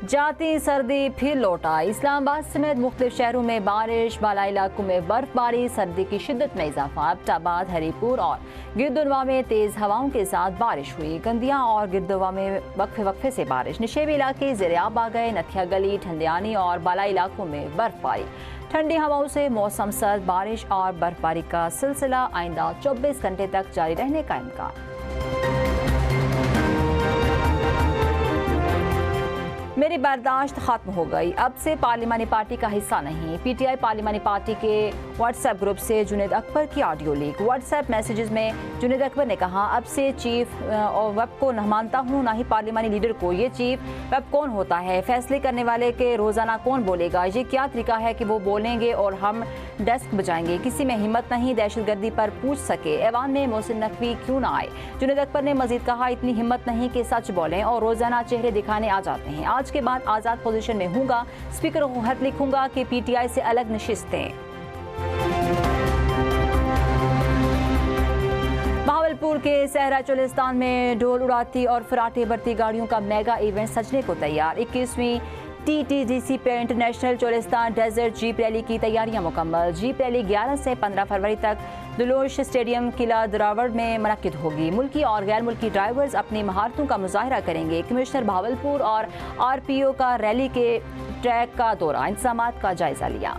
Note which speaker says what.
Speaker 1: जाती सर्दी फिर लौटा। इस्लामाबाद समेत मुख्तलिफ शहरों में बारिश, बालाई इलाकों में बर्फबारी, सर्दी की शिद्दत में इजाफा। एबटाबाद, हरीपुर और गिरदुनवा में तेज हवाओं के साथ बारिश हुई। गंदिया और गिरदुनवा में वक्फे वक्फे से बारिश। निशेबी इलाके ज़ेर-ए-आब आ गए। नथिया गली, ठंडियानी और बालाई इलाकों में बर्फबारी। ठंडी हवाओं से मौसम सर्द। बारिश और बर्फबारी का सिलसिला आइंदा 24 घंटे तक जारी रहने का इम्कान। मेरी बर्दाश्त खत्म हो गई, अब से पार्लिमानी पार्टी का हिस्सा नहीं। पीटीआई पार्लिमानी पार्टी के व्हाट्सएप ग्रुप से जुनैद अकबर की ऑडियो लीक। व्हाट्सएप मैसेजेस में जुनैद अकबर ने कहा, अब से चीफ और वेब को न मानता हूँ, ना ही पार्लिमानी लीडर को। ये चीफ वेब कौन होता है? फैसले करने वाले के रोजाना कौन बोलेगा? ये क्या तरीका है कि वो बोलेंगे और हम डेस्क बजाएंगे? किसी में हिम्मत नहीं दहशतगर्दी पर पूछ सके। ऐवान में मोहसिन नकवी क्यों ना आए? जुनैद अकबर ने मजीद कहा, इतनी हिम्मत नहीं कि सच बोलें और रोजाना चेहरे दिखाने आ जाते हैं। आज के बाद आजाद पोजीशन में हूँगा, स्पीकर को खत लिखूंगा कि पीटीआई से अलग नशिस्तें। भावलपुर के सहरा चोलिस्तान में ढोल उड़ाती और फराटे भरती गाड़ियों का मेगा इवेंट सजने को तैयार। 21वीं TTDC पे international Cholistan desert jeep rally की तैयारियां मुकम्मल। जीप रैली 11 से 15 फरवरी तक दुलोश स्टेडियम किला दरावड़ में मुनक्किद होगी। मुल्की और गैर मुल्की ड्राइवर्स अपनी महारतों का मुजाहरा करेंगे। कमिश्नर भावलपुर और RPO का रैली के ट्रैक का दौरा, इंतजामात का जायजा लिया।